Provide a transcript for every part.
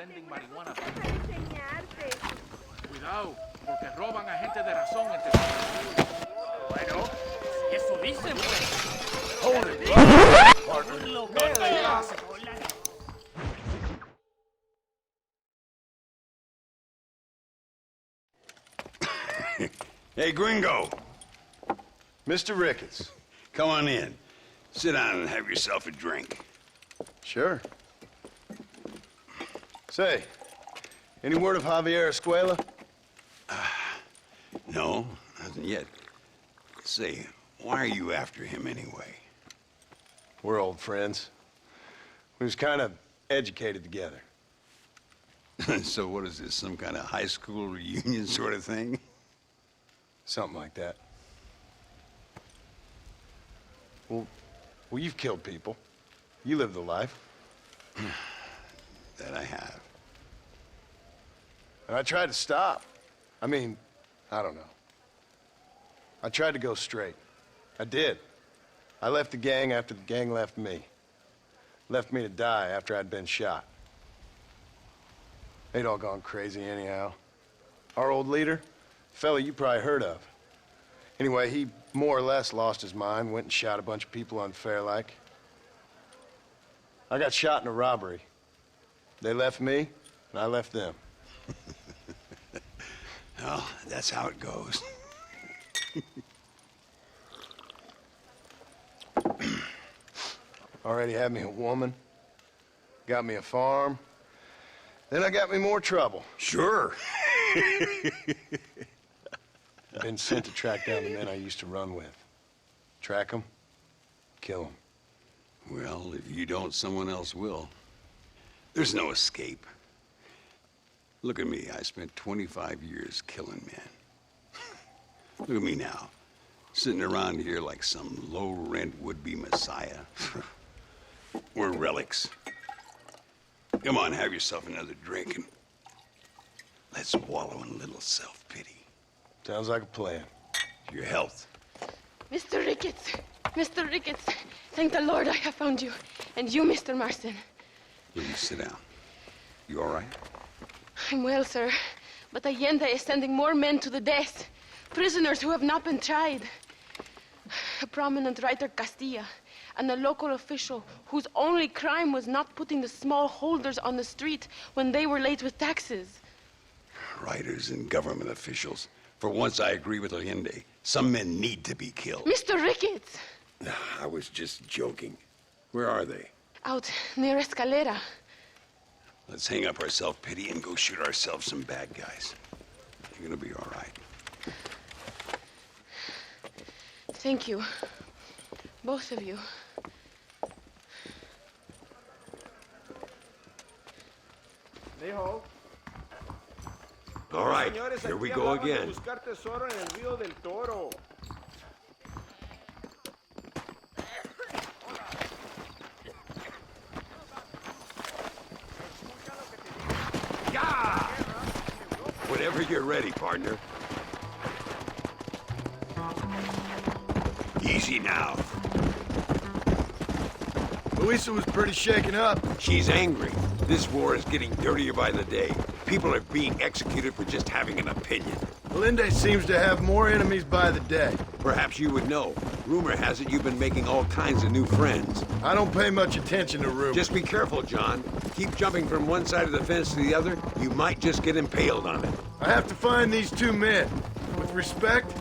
venden marihuana. Para enseñarte. Cuidado, porque roban a gente de razón. Bueno, si eso dicen, pues. Hold it, Lo que te hace. Hey, Gringo. Mr. Ricketts. Come on in. Sit down and have yourself a drink. Sure. Say, any word of Javier Escuela? No, nothing yet. Say, why are you after him anyway? We're old friends. We was kind of educated together. So what is this, some kind of high school reunion sort of thing? Something like that. Well, you've killed people. You lived the life. That I have. And I tried to stop. I mean, I don't know. I tried to go straight. I did. I left the gang after the gang left me. Left me to die after I'd been shot. They'd all gone crazy anyhow. Our old leader, fella you probably heard of. Anyway, he more or less lost his mind, went and shot a bunch of people unfair like. I got shot in a robbery. They left me, and I left them. Well, that's how it goes. Already had me a woman, got me a farm, then I got me more trouble. Sure. Been sent to track down the men I used to run with. Track them, kill them. Well, if you don't, someone else will. There's no escape. Look at me. I spent 25 years killing men. Look at me now, sitting around here like some low-rent would-be messiah. We're relics. Come on, have yourself another drink and let's wallow in a little self-pity. Sounds like a plan. Your health. Mr. Ricketts! Mr. Ricketts! Thank the Lord I have found you. And you, Mr. Marston. Here, you sit down. You all right? I'm well, sir. But Allende is sending more men to the death. Prisoners who have not been tried. A prominent writer, Castilla, and a local official whose only crime was not putting the small holders on the street when they were late with taxes. Writers and government officials. For once, I agree with Allende. Some men need to be killed. Mr. Ricketts! I was just joking. Where are they? Out near Escalera. Let's hang up our self-pity and go shoot ourselves some bad guys. You're gonna be all right. Thank you. Both of you. All right, here we go again. Whenever you're ready, partner. Easy now. Luisa was pretty shaken up. She's angry. This war is getting dirtier by the day. People are being executed for just having an opinion. Allende seems to have more enemies by the day. Perhaps you would know. Rumor has it you've been making all kinds of new friends. I don't pay much attention to rumors. Just be careful, John. Keep jumping from one side of the fence to the other, you might just get impaled on it. I have to find these two men. With respect,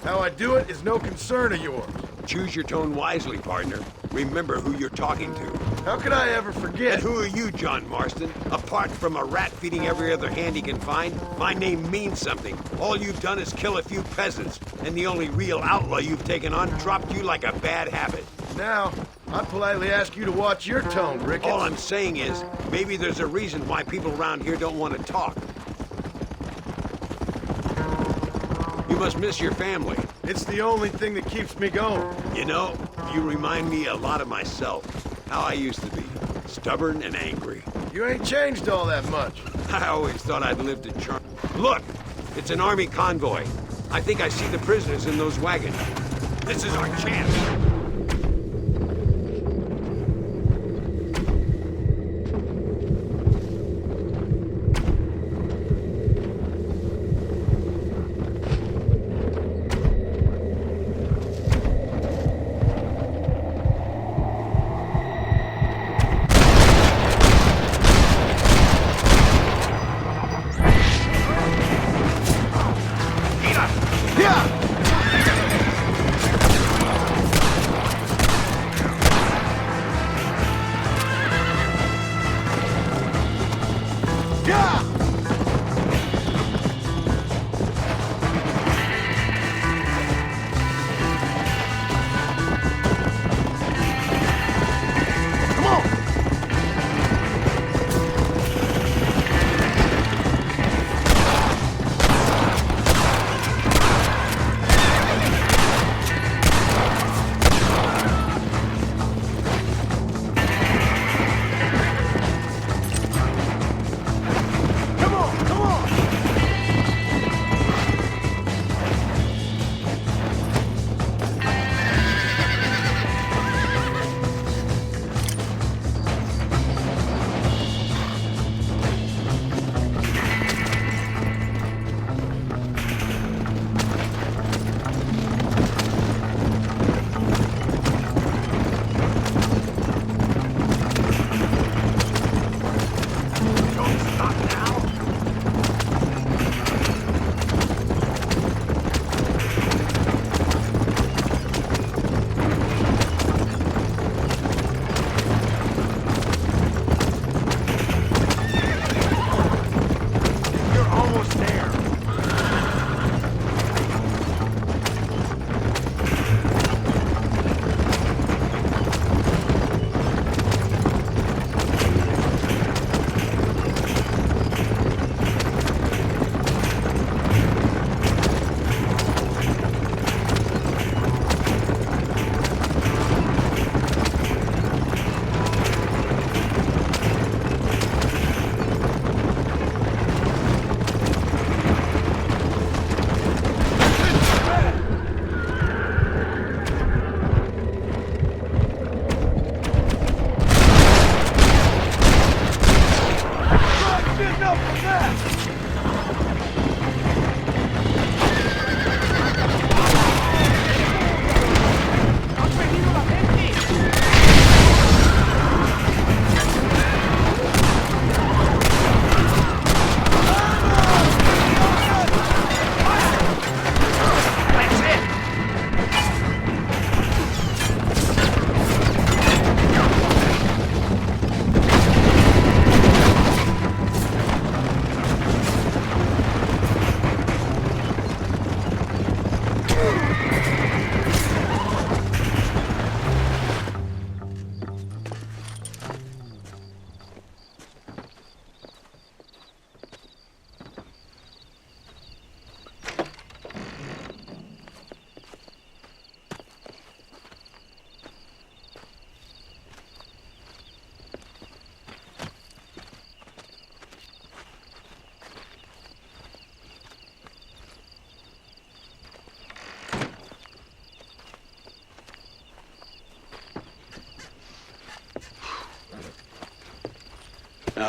how I do it is no concern of yours. Choose your tone wisely, partner. Remember who you're talking to. How could I ever forget? And who are you, John Marston? Apart from a rat feeding every other hand he can find, my name means something. All you've done is kill a few peasants, and the only real outlaw you've taken on dropped you like a bad habit. Now, I politely ask you to watch your tone, Ricketts. All I'm saying is, maybe there's a reason why people around here don't want to talk. You must miss your family. It's the only thing that keeps me going. You know, you remind me a lot of myself. How I used to be. Stubborn and angry. You ain't changed all that much. I always thought I'd lived a charm. Look! It's an army convoy. I think I see the prisoners in those wagons. This is our chance.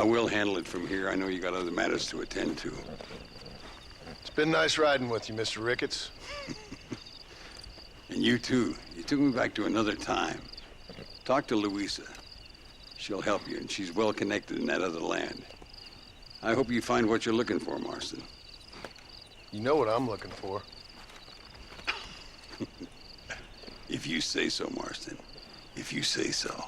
We'll handle it from here. I know you got other matters to attend to. It's been nice riding with you, Mr. Ricketts. And you too. You took me back to another time. Talk to Louisa. She'll help you, and she's well connected in that other land. I hope you find what you're looking for, Marston. You know what I'm looking for. If you say so, Marston. If you say so.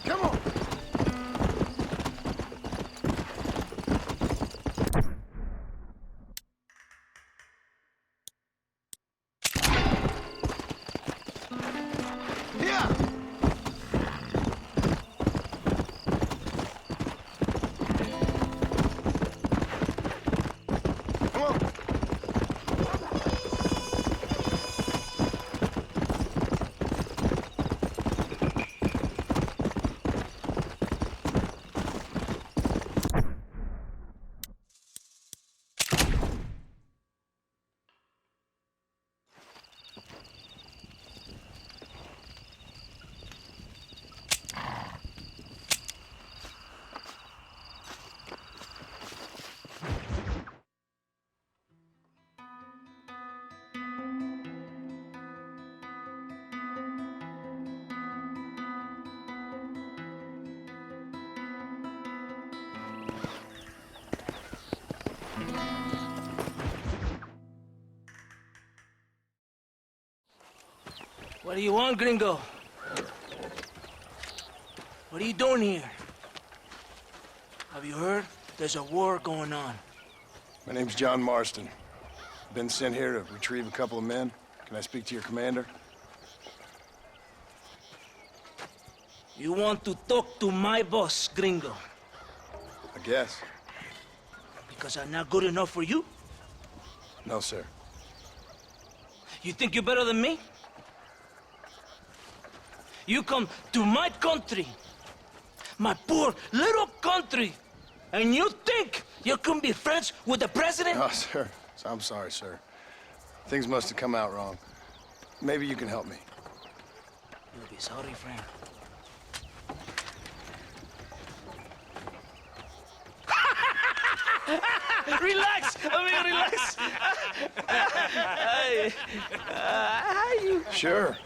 Come on! Yeah! Come on! What do you want, gringo? What are you doing here? Have you heard? There's a war going on. My name's John Marston. Been sent here to retrieve a couple of men. Can I speak to your commander? You want to talk to my boss, gringo? I guess. Because I'm not good enough for you? No, sir. You think you're better than me? You come to my country, my poor little country, and you think you can be friends with the president? Oh, sir. I'm sorry, sir. Things must have come out wrong. Maybe you can help me. You'll be sorry, friend. Relax, amigo, relax. Sure.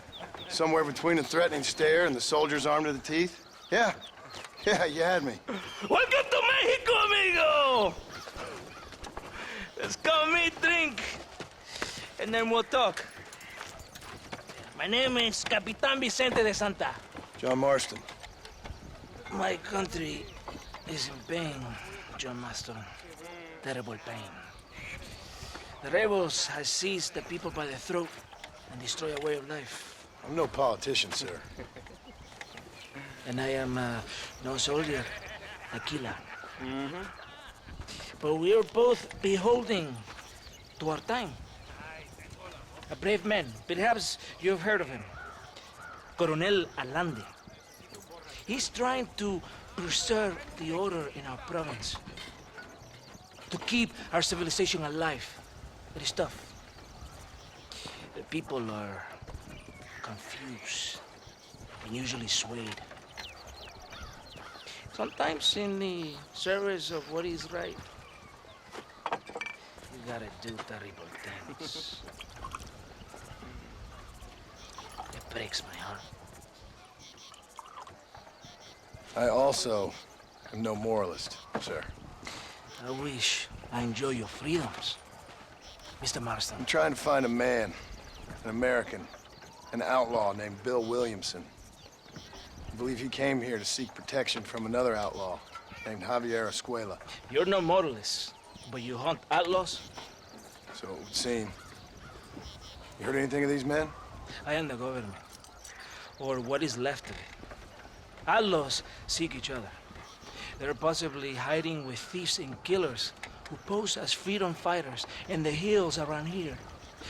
Somewhere between a threatening stare and the soldier's armed to the teeth? Yeah. Yeah, you had me. Welcome to Mexico, amigo! Let's come meet, drink, and then we'll talk. My name is Capitán Vicente de Santa. John Marston. My country is in pain, John Marston. Terrible pain. The rebels have seized the people by the throat and destroy a way of life. I'm no politician, sir. And I am no soldier, a killer. But we are both beholding to our time. A brave man, perhaps you've heard of him. Coronel Allende. He's trying to preserve the order in our province. To keep our civilization alive. It is tough. The people are confused and usually swayed. Sometimes in the service of what is right, you gotta do terrible things. It breaks my heart. I also am no moralist, sir. I wish I enjoy your freedoms, Mr. Marston. I'm trying to find a man, an American, an outlaw named Bill Williamson. I believe he came here to seek protection from another outlaw named Javier Escuela. You're no moralist, but you hunt outlaws? So it would seem. You heard anything of these men? I am the government, or what is left of it. Outlaws seek each other. They're possibly hiding with thieves and killers who pose as freedom fighters in the hills around here.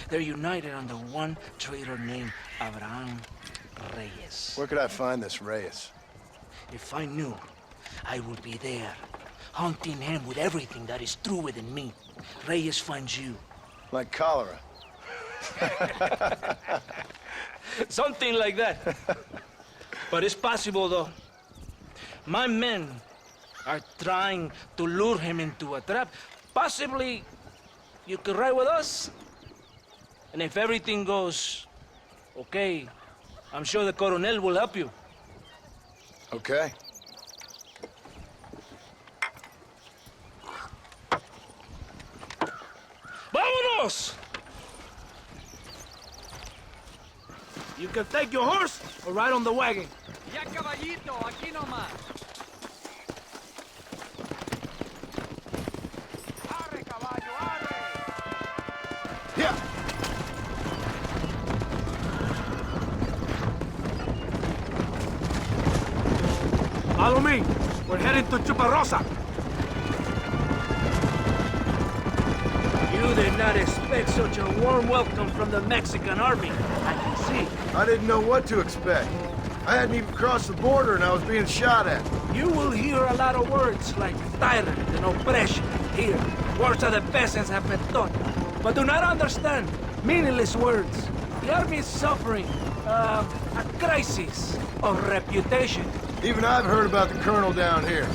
They're united under one traitor named Abraham Reyes. Where could I find this Reyes? If I knew, I would be there, hunting him with everything that is true within me. Reyes finds you. Like cholera. Something like that. But it's possible, though. My men are trying to lure him into a trap. Possibly, you could ride with us? And if everything goes okay, I'm sure the Coronel will help you. Okay. ¡Vámonos! You can take your horse or ride on the wagon. Ya caballito, aquí nomás. ¡Arre, caballo, arre! Yeah. Follow me. We're heading to Chuparosa. You did not expect such a warm welcome from the Mexican army, I can see. I didn't know what to expect. I hadn't even crossed the border and I was being shot at. You will hear a lot of words like tyrant and oppression here. Words that the peasants have been taught, but do not understand. Meaningless words. The army is suffering a crisis of reputation. Even I've heard about the colonel down here.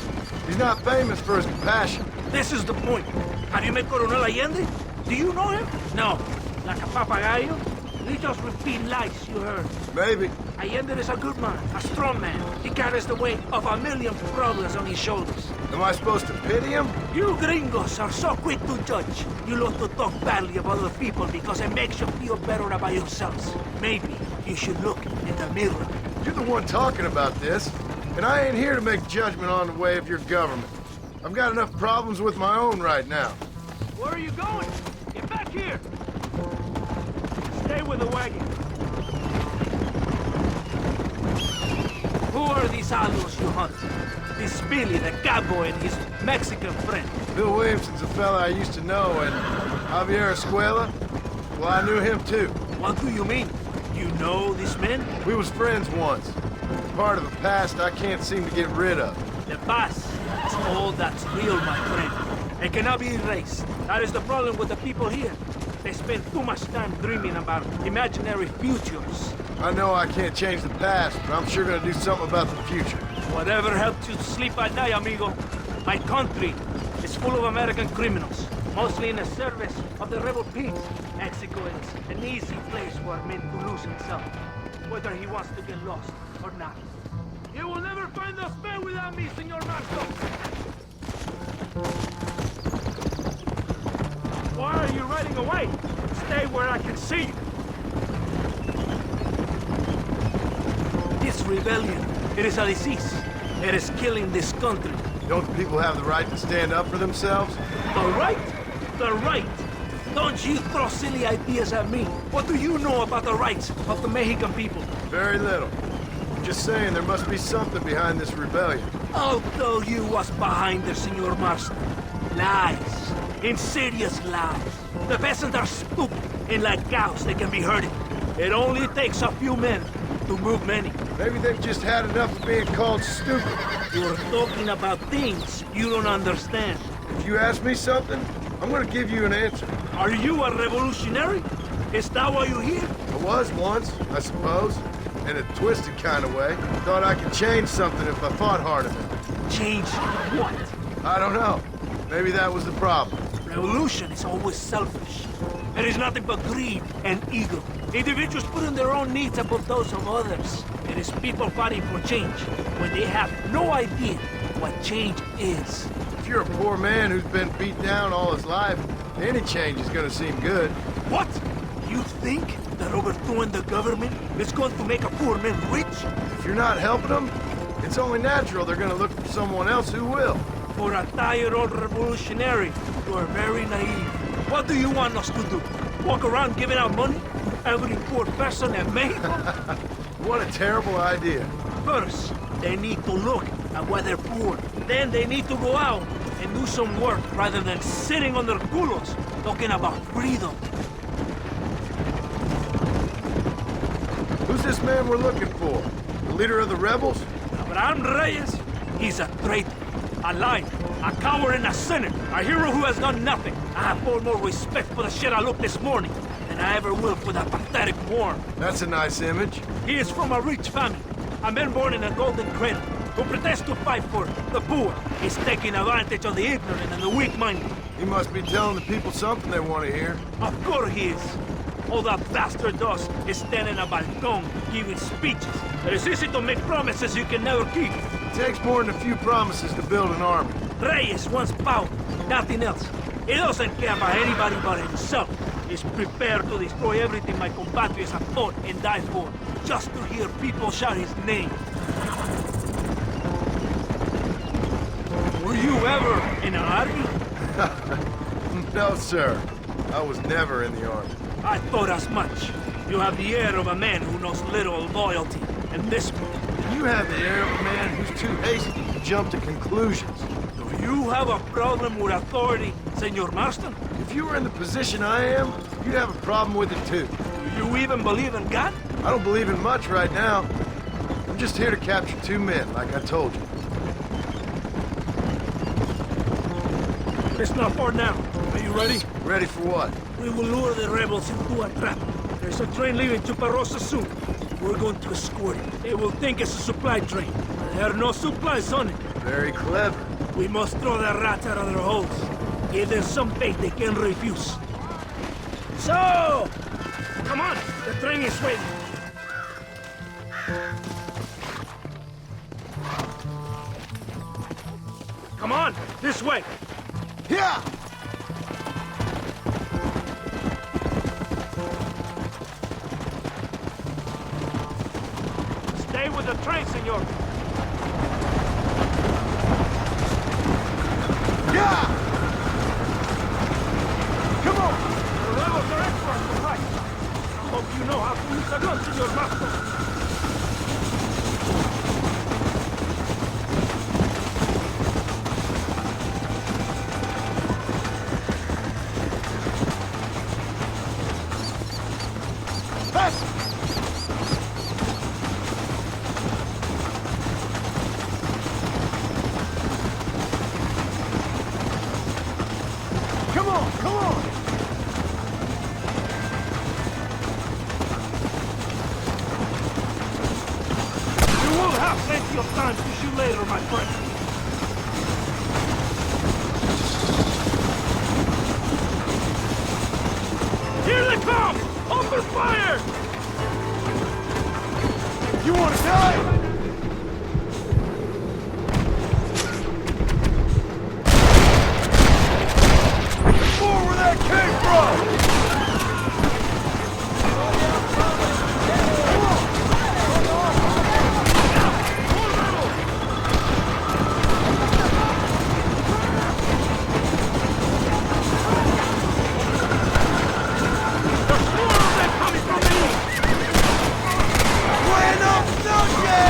He's not famous for his compassion. This is the point. Have you met Coronel Allende? Do you know him? No. Like a papagayo? He just repeat lies you heard. Maybe. Allende is a good man, a strong man. He carries the weight of a million problems on his shoulders. Am I supposed to pity him? You gringos are so quick to judge. You love to talk badly about other people because it makes you feel better about yourselves. Maybe you should look in the mirror. You're the one talking about this, and I ain't here to make judgment on the way of your government. I've got enough problems with my own right now. Where are you going? Get back here! Stay with the wagon. Who are these allos you hunt? This Billy, the cowboy, and his Mexican friend. Bill Williamson's a fella I used to know, and Javier Escuela, well, I knew him too. What do you mean? You know these men? We was friends once. Part of the past I can't seem to get rid of. The past is all that's real, my friend. It cannot be erased. That is the problem with the people here. They spend too much time dreaming about imaginary futures. I know I can't change the past, but I'm sure gonna do something about the future. Whatever helps you sleep at night, amigo. My country is full of American criminals, mostly in the service of the rebel peace. Mexico is an easy place for a man to lose himself, whether he wants to get lost or not. You will never find us men without me, Senor Marco. Why are you riding away? Stay where I can see you. This rebellion, it is a disease. It is killing this country. Don't the people have the right to stand up for themselves? The right? The right. Don't you throw silly ideas at me. What do you know about the rights of the Mexican people? Very little. Just saying there must be something behind this rebellion. I'll tell you what's behind it, Senor Marston. Lies. Insidious lies. The peasants are stupid, and like cows, they can be herded. It only takes a few men to move many. Maybe they've just had enough of being called stupid. You're talking about things you don't understand. If you ask me something, I'm gonna give you an answer. Are you a revolutionary? Is that why you're here? I was once, I suppose. In a twisted kind of way. Thought I could change something if I fought hard enough. Change what? I don't know. Maybe that was the problem. Revolution is always selfish. It is nothing but greed and ego. Individuals putting their own needs above those of others. It is people fighting for change when they have no idea what change is. If you're a poor man who's been beat down all his life, any change is gonna seem good. What? You think that overthrowing the government is going to make a poor man rich? If you're not helping them, it's only natural they're gonna look for someone else who will. For a tired old revolutionary, you are very naive. What do you want us to do? Walk around giving out money to every poor person in Mexico? What a terrible idea. First, they need to look at why they're poor. Then they need to go out and do some work rather than sitting on their culos talking about freedom. Who's this man we're looking for? The leader of the rebels? Abraham Reyes, he's a traitor, a liar, a coward and a sinner, a hero who has done nothing. I have far more respect for the shit I looked this morning than I ever will for that pathetic worm. That's a nice image. He is from a rich family, a man born in a golden cradle, who pretends to fight for the poor. He's taking advantage of the ignorant and the weak-minded. He must be telling the people something they want to hear. Of course he is. All that bastard does is stand in a balcón giving speeches. It's easy to make promises you can never keep. It takes more than a few promises to build an army. Reyes wants power, nothing else. He doesn't care about anybody but himself. He's prepared to destroy everything my compatriots have fought and died for, just to hear people shout his name. Were you ever in an army? No, sir. I was never in the army. I thought as much. You have the air of a man who knows little loyalty, and this one. You have the air of a man who's too hasty to jump to conclusions. Do you have a problem with authority, Senor Marston? If you were in the position I am, you'd have a problem with it too. Do you even believe in God? I don't believe in much right now. I'm just here to capture 2 men, like I told you. It's not far now. Are you ready? Ready for what? We will lure the rebels into a trap. There's a train leaving Chuparosa soon. We're going to escort it. They will think it's a supply train. There are no supplies on it. Very clever. We must throw the rats out of their holes. Give them some bait they can refuse. So! Come on! The train is waiting. Come on! This way! Yeah! Stay with the train, senor. Yeah! Come on! The rebels are experts to fight. I hope you know how to use a gun, senor Master. Come on, come on! You will have plenty of time to shoot later, my friend. Here they come! Open fire! You want to die? More where that came from! There's more of them coming from the east! Buenos noches!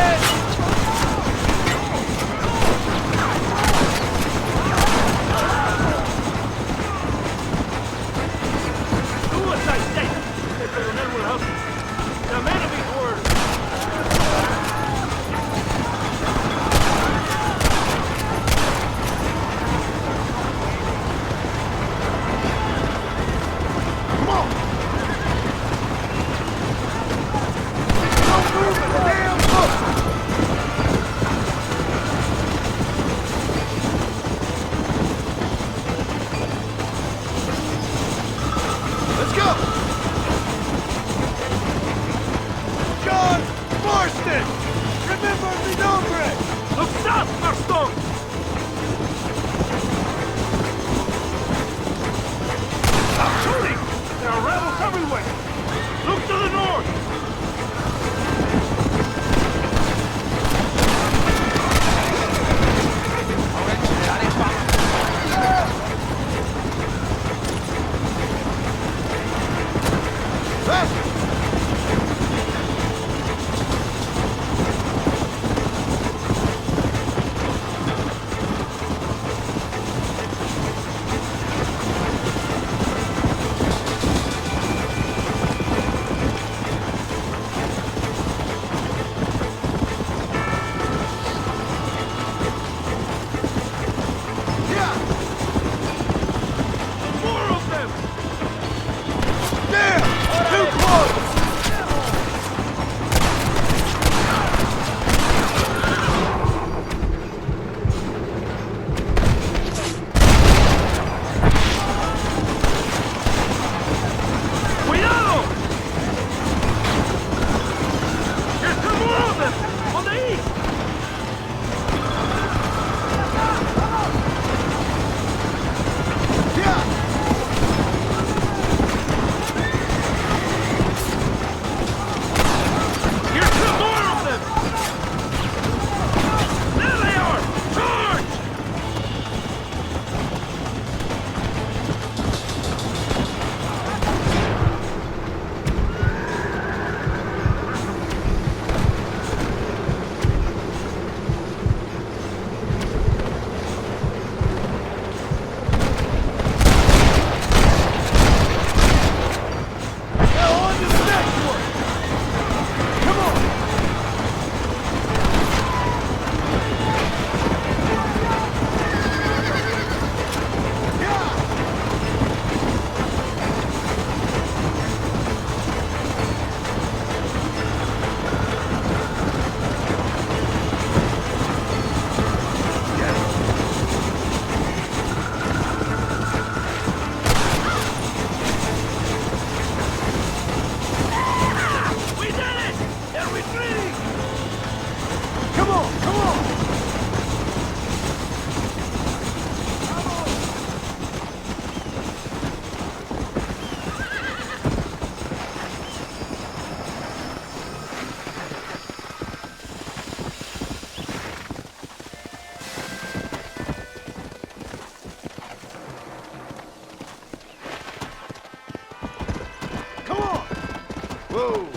Whoa!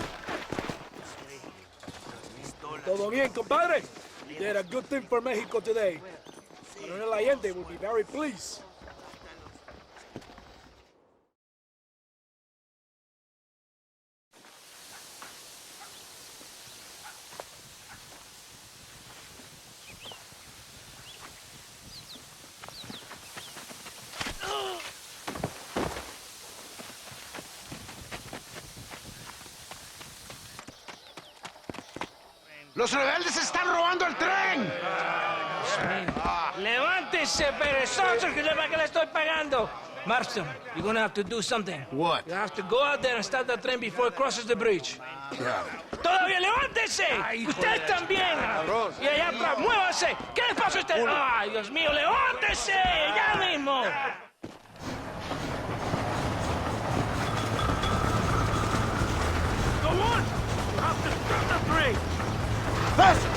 Todo bien, compadre? You did a good thing for Mexico today. Coronel Allende will be very pleased. ¡Los rebeldes están robando el tren! ¡Levántese, perezosos, que le estoy pagando! Marston, you're gonna have to do something. What? You have to go out there and stop the train before it crosses the bridge. ¡Todavía levántese! ¡Usted también! Y allá atrás, muévase. ¿Qué le pasa a usted? ¡Ay, Dios mío, levántese! ¡Ya mismo! Go on! You have to stop the train! Faster!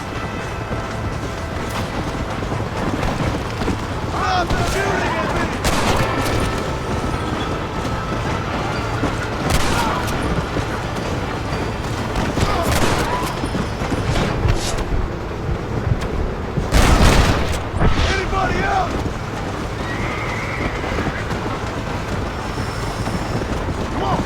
Stop shooting at me! Anybody else? Come on!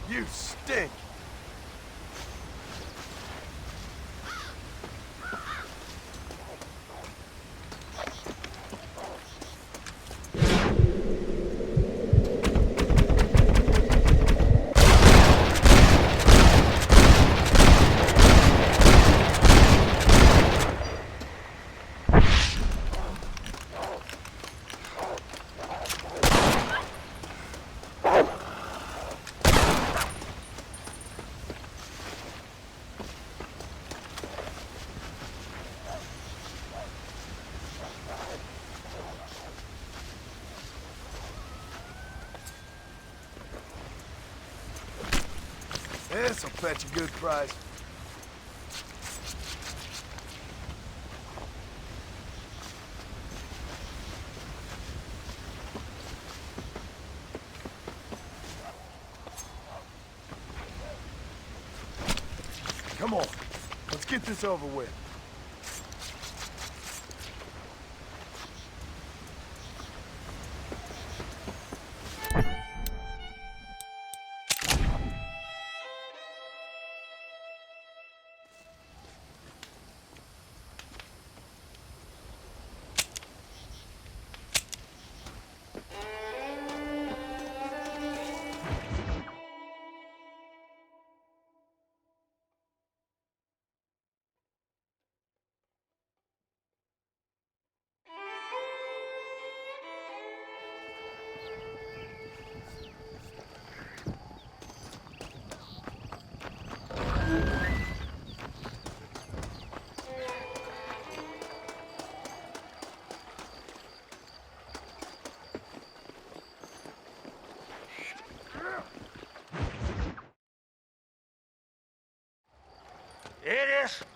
You stink! This'll fetch a good price. Come on, let's get this over with.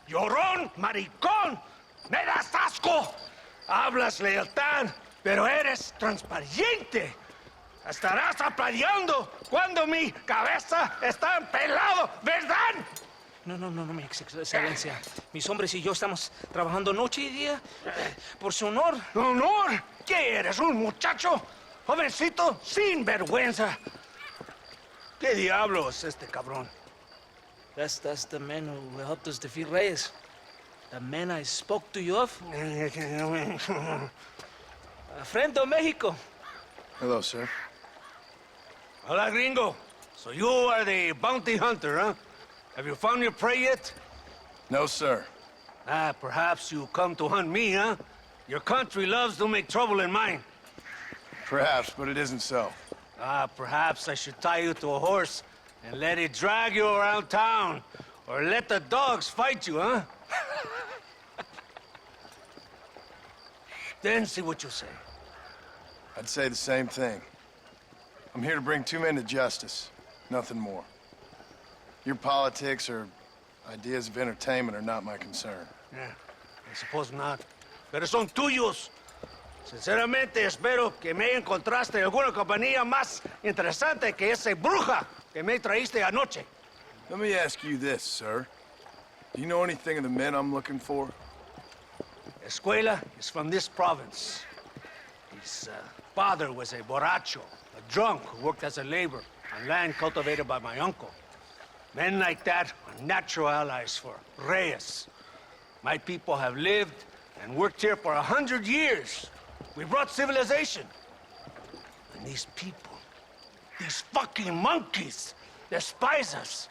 llorón, maricón. Me das asco. Hablas lealtad, pero eres transparente. Estarás aplaudiendo cuando mi cabeza está empelado, ¿verdad? No, mi excelencia. Mis hombres y yo estamos trabajando noche y día por su honor. ¿Honor? ¿Qué eres, un muchacho? Jovencito, sin vergüenza. ¿Qué diablo es este cabrón? That's the man who helped us defeat Reyes. The man I spoke to you of. A friend of Mexico. Hello, sir. Hola, gringo. So you are the bounty hunter, huh? Have you found your prey yet? No, sir. Perhaps you come to hunt me, huh? Your country loves to make trouble in mine. Perhaps, but it isn't so. Perhaps I should tie you to a horse and let it drag you around town. Or let the dogs fight you, huh? Then see what you say. I'd say the same thing. I'm here to bring two men to justice. Nothing more. Your politics or ideas of entertainment are not my concern. Yeah, I suppose not. Pero son tuyos. Sinceramente, espero que me encontraste alguna compañía más interesante que esa bruja que me traíste anoche. Let me ask you this, sir. Do you know anything of the men I'm looking for? Escuela is from this province. His father was a borracho, a drunk who worked as a laborer on land cultivated by my uncle. Men like that are natural allies for Reyes. My people have lived and worked here for 100 years. We brought civilization. And these people, these fucking monkeys, despise us.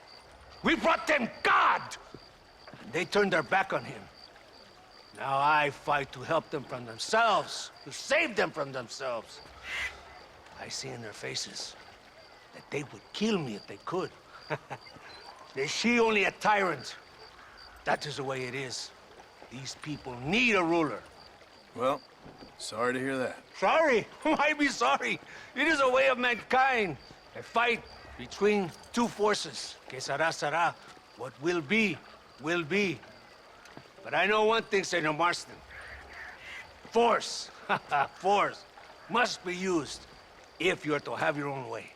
We brought them God! And they turned their back on him. Now I fight to help them from themselves, to save them from themselves. I see in their faces that they would kill me if they could. Is she only a tyrant? That is the way it is. These people need a ruler. Well, sorry to hear that. Sorry? Why be sorry? It is a way of mankind. A fight between two forces. Que será, será. What will be, will be. But I know one thing, Senor Marston. Force, force, must be used if you're to have your own way.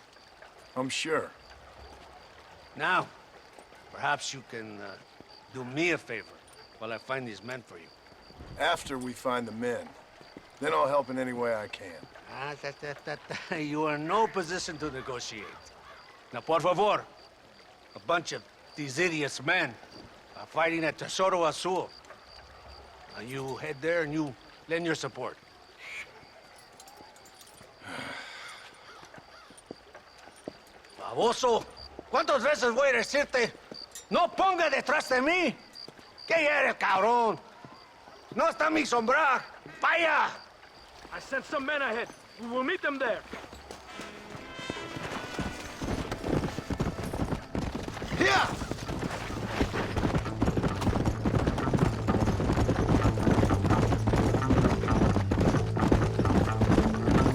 I'm sure. Now, perhaps you can do me a favor while I find these men for you. After we find the men, then I'll help in any way I can. You are in no position to negotiate. Now, por favor, a bunch of these idiots men are fighting at Tesoro Azul. Now, you head there and you lend your support. Baboso, ¿cuántas veces voy a decirte? No ponga detrás de mí. ¿Qué eres, cabrón? No está mi sombra. Vaya. I sent some men ahead. We will meet them there. Here!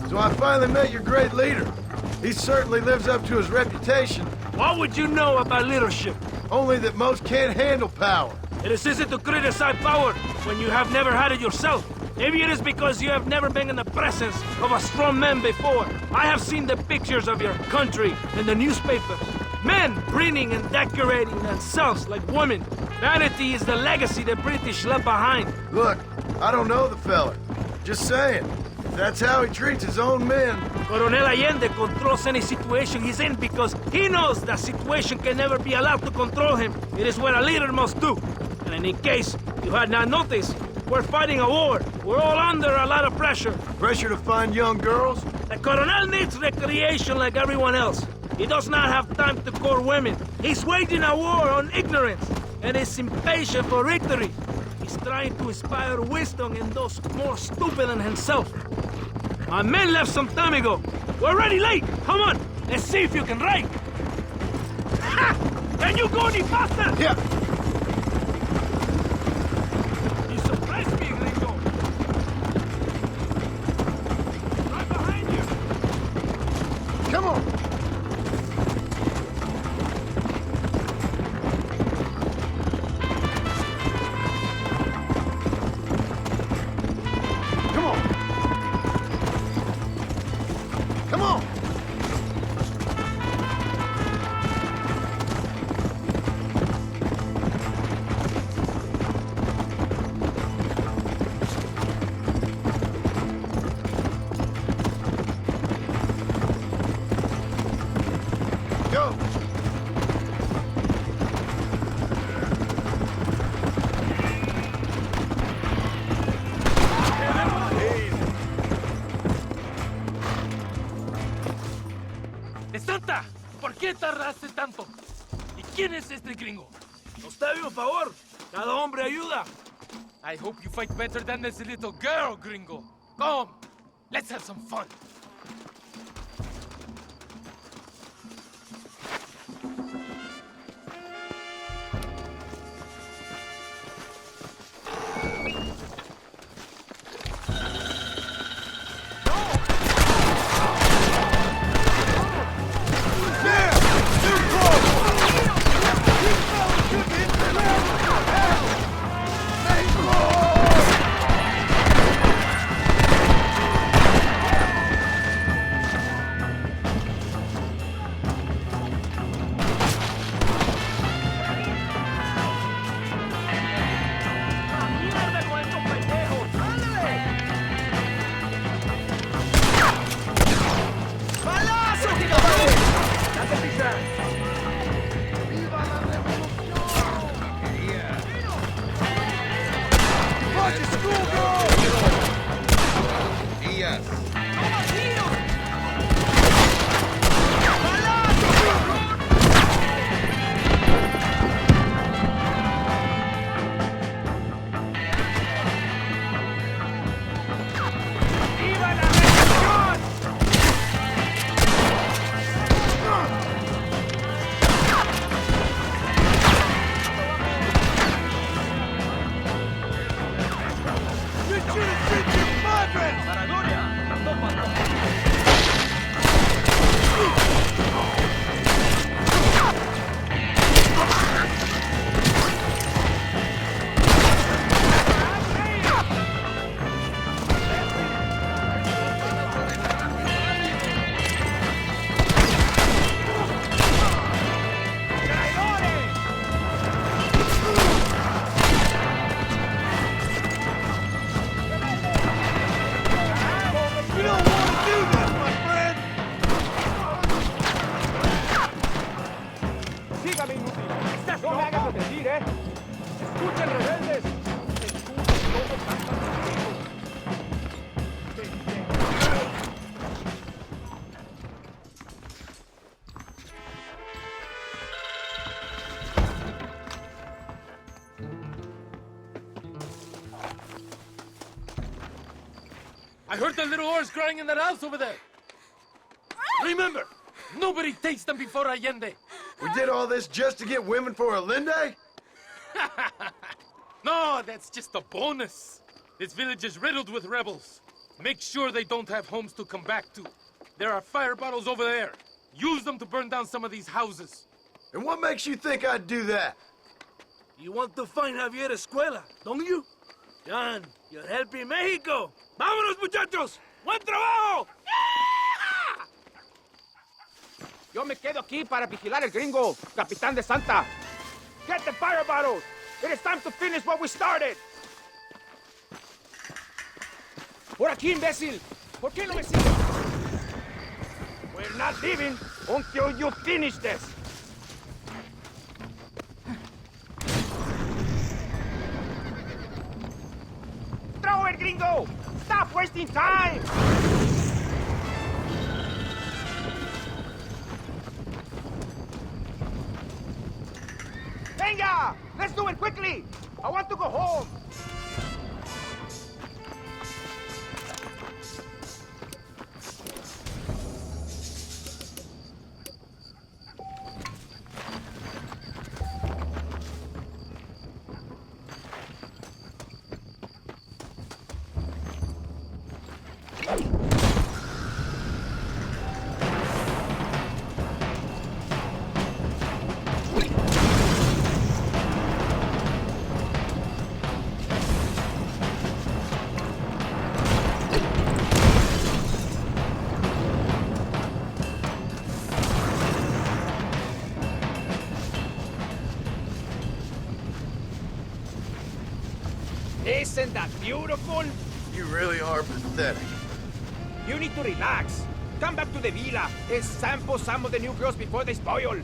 So I finally met your great leader. He certainly lives up to his reputation. What would you know about leadership? Only that most can't handle power. It is easy to criticize power when you have never had it yourself. Maybe it is because you have never been in the presence of a strong man before. I have seen the pictures of your country in the newspapers. Men grinning and decorating themselves like women. Vanity is the legacy the British left behind. Look, I don't know the fella. Just saying. If that's how he treats his own men. Coronel Allende controls any situation he's in because he knows that situation can never be allowed to control him. It is what a leader must do. And in case you had not noticed, we're fighting a war. We're all under a lot of pressure. Pressure to find young girls? The Coronel needs recreation like everyone else. He does not have time to court women. He's waging a war on ignorance and is impatient for victory. He's trying to inspire wisdom in those more stupid than himself. My men left some time ago. We're already late. Come on, let's see if you can ride. Ha! Can you go any faster? Yeah. You surprised me, Gringo. Right behind you. Come on. Go! ¡Santa! ¿Por qué tardaste tanto? ¿Y quién es este gringo? Nos debe un favor. Cada hombre ayuda. I hope you fight better than this little girl, gringo. Come, let's have some fun. I heard the little horse crying in that house over there. Remember, nobody takes them before Allende. We did all this just to get women for Allende? No, that's just a bonus. This village is riddled with rebels. Make sure they don't have homes to come back to. There are fire bottles over there. Use them to burn down some of these houses. And what makes you think I'd do that? You want to find Javier Escuela, don't you? John, you're helping Mexico. ¡Vámonos, muchachos! ¡Buen trabajo! Yo me quedo aquí para vigilar el gringo, capitán de Santa. Get the fire bottles. It is time to finish what we started. Por aquí, imbécil. ¿Por qué no me sigues? We're not leaving until you finish this. Throw it, gringo! Stop wasting time! Venga! Let's do it quickly! I want to go home! Isn't that beautiful? You really are pathetic. You need to relax. Come back to the villa and sample some of the new girls before they spoil.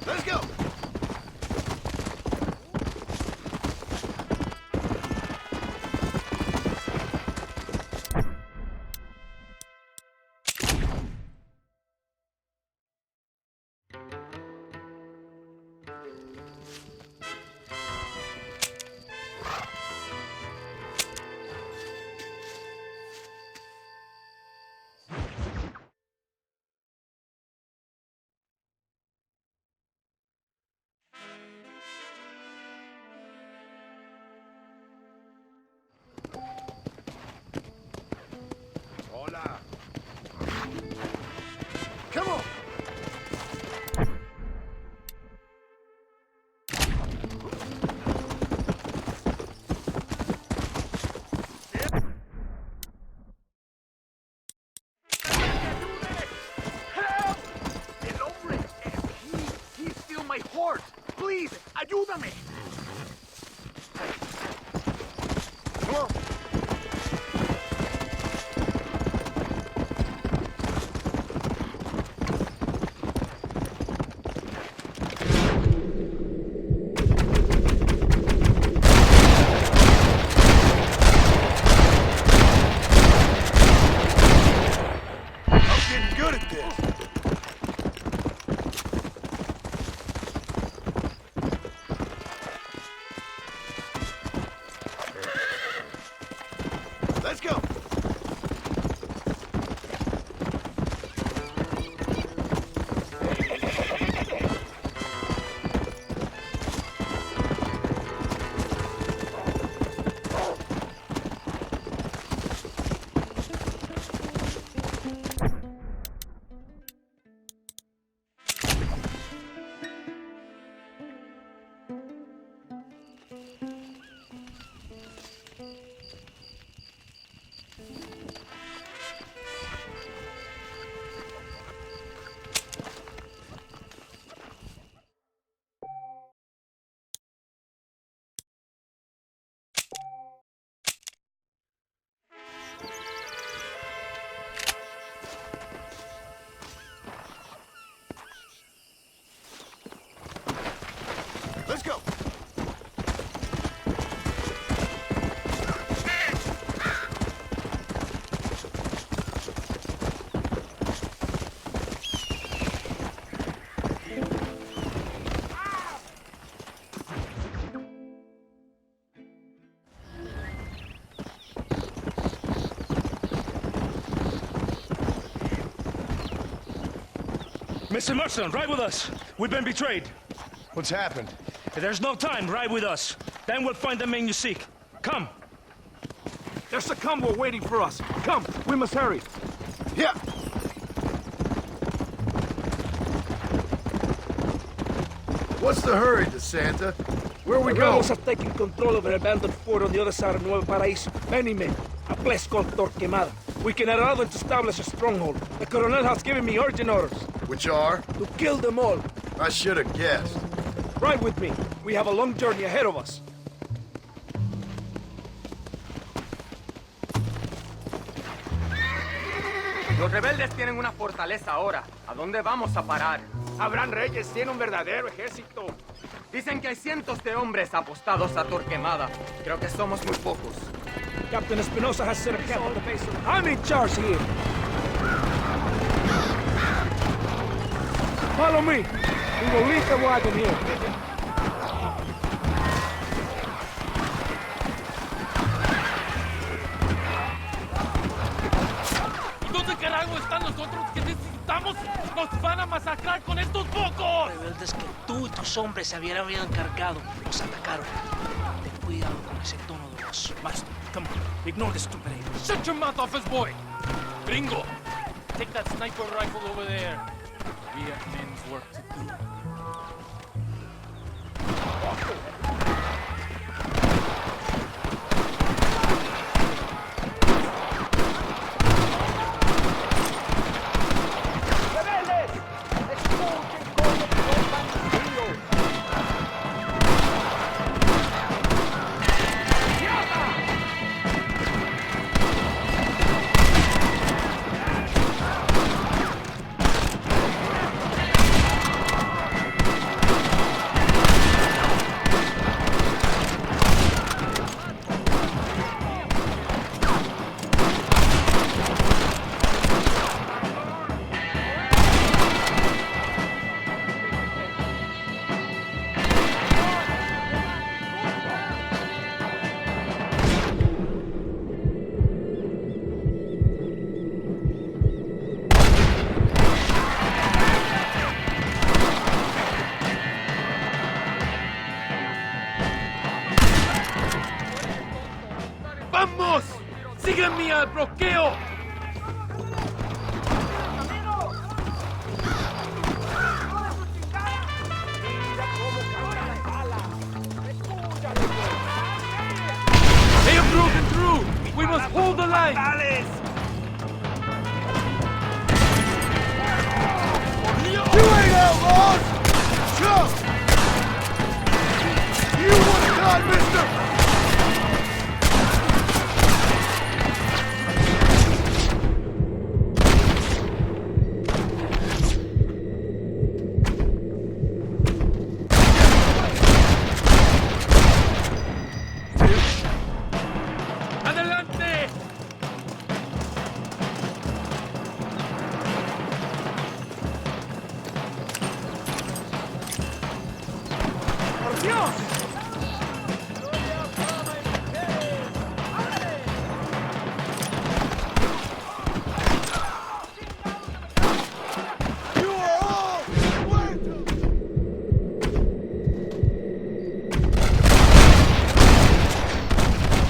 Let's go! Hola. Come on. Help! El hombre, he steal my horse. Please, ayúdame. Come on. Good at this. Let's go. Let's go. Mr. Merson, ride with us. We've been betrayed. What's happened? There's no time. Ride with us. Then we'll find the man you seek. Come. There's a convoy waiting for us. Come, we must hurry. Yeah. What's the hurry, DeSanta? Where are we going? Rebels have taken control of an abandoned fort on the other side of Nuevo Paraíso. Many men. A place called Torquemada. We can allow them to establish a stronghold. The Colonel has given me urgent orders. Which are? To kill them all. I should have guessed. Ride with me. We have a long journey ahead of us. Los rebeldes tienen una fortaleza ahora. ¿A dónde vamos a parar? Abraham Reyes tiene un verdadero ejército. Dicen que hay cientos de hombres apostados a Torquemada. Creo que somos muy pocos. Captain Espinosa has set a camp on the base. I'm in charge here. Follow me. We will leave the wagon here. ¿Y dónde carajo están nosotros que necesitamos ¡Nos van a masacrar con estos pocos! Rebeldes que tú y tus hombres se habían encargado nos atacaron. Ten cuidado con ese tono de voz. Master, come on. Ignore the stupid ape. Shut your mouth off his boy! Gringo, take that sniper rifle over there. We have men's work to do. ¡Vamos! ¡Sígueme al bloqueo! They have broken through! We must hold the line! You ain't outlaws! Jump! You want to die, mister? ¡Adelante! ¡Por Dios! You are all welcome!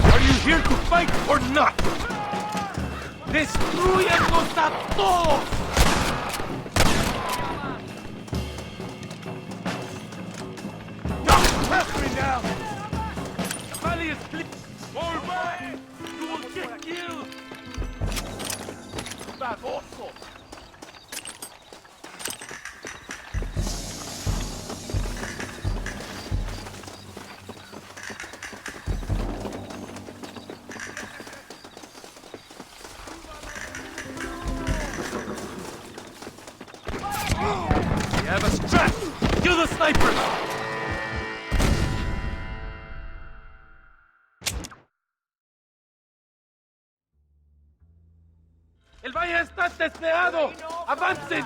Are you here to fight or not? ¡Destruyanlos a todos! Don't test me now! The valley is clear. Fall back! You will get killed! Baboso! We have us trapped! Kill the snipers! ¡El valle está desplegado! ¡Avancen!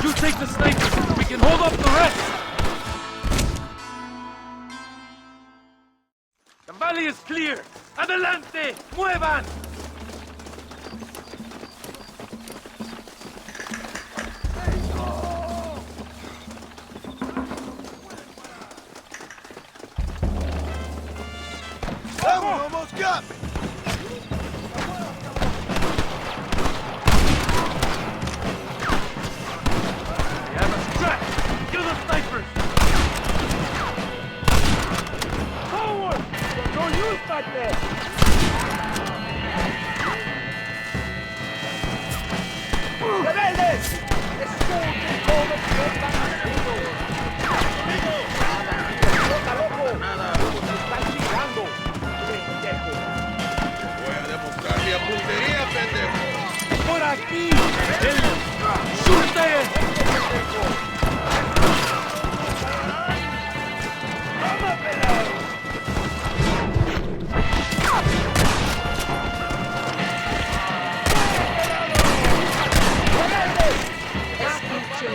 You take the snipers! We can hold up the rest! The valley is clear! ¡Adelante! ¡Muevan! That one almost got me! We have us trapped! Kill the snipers! Forward! No use back there!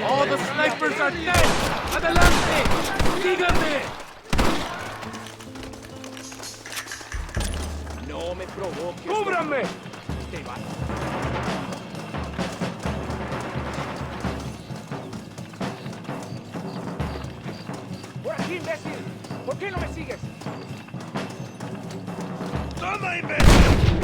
All the snipers are dead! Adelante! Síganme! No me provoques. ¡Cúbranme! Te vas. Por aquí, imbécil. ¿Por qué no me sigues? ¡Toma, imbécil!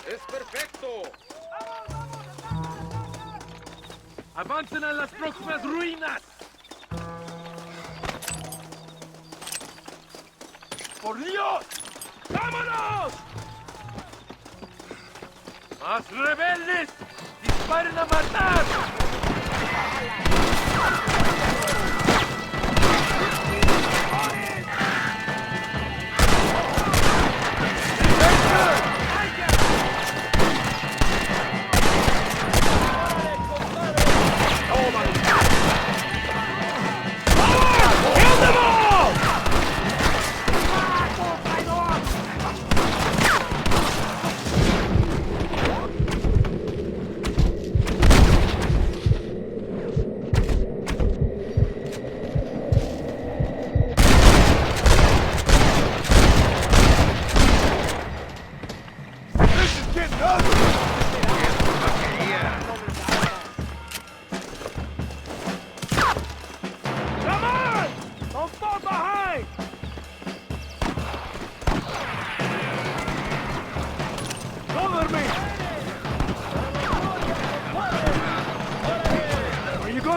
¡Es perfecto! ¡Avancen a las próximas ruinas! ¡Por Dios! ¡Vámonos! ¡Más rebeldes! ¡Disparen a matar!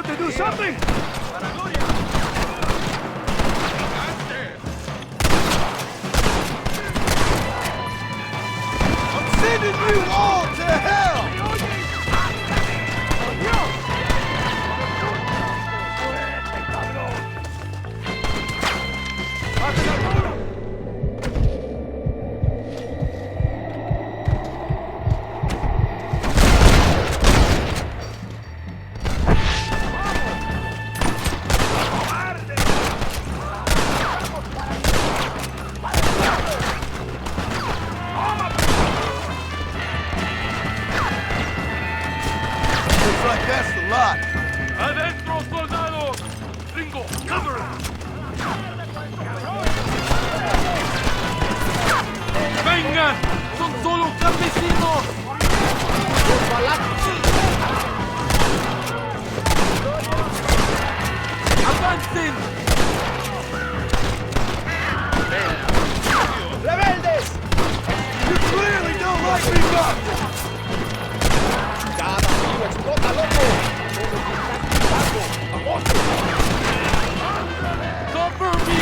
To do something! I'm sending you all to hell! ¡Adentro, soldados! ¡Ringo, cámara! ¡Vengan! ¡Son solo campesinos! ¡Avancen! ¡Rebeldes! You clearly don't like me much! ¡Cada tiro explota, loco! ¡Vamos! ¡Cover me!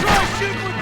Try shooting with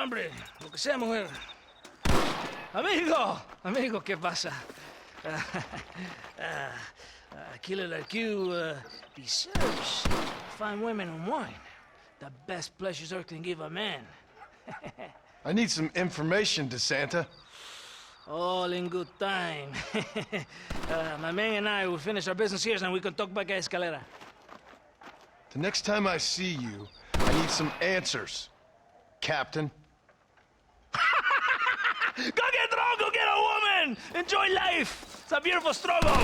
hambre. Lo que sea, mujer. Amigo, ¿qué pasa? A killer like you deserves fine women and wine. The best pleasures Earth can give a man. I need some information, DeSanta. All in good time. My man and I will finish our business here, and we can talk back at Escalera. The next time I see you, I need some answers, Captain. Go get drunk, go get a woman! Enjoy life! It's a beautiful struggle!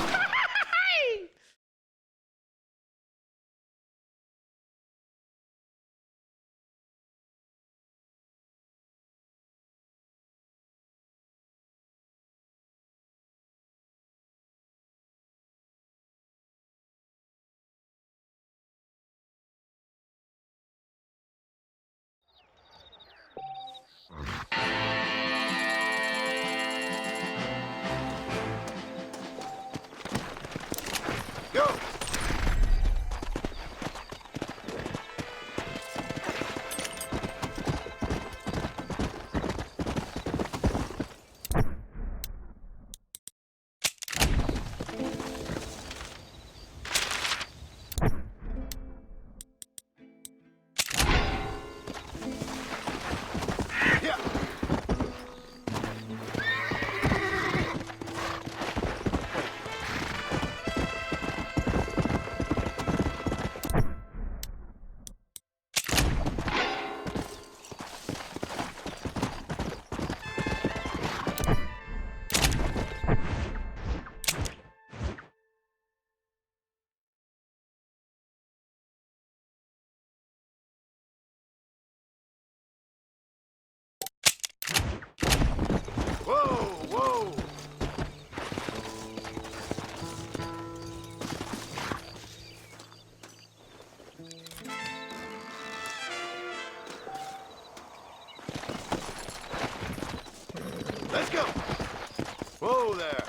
Go! Yeah. Whoa! Let's go! Whoa there!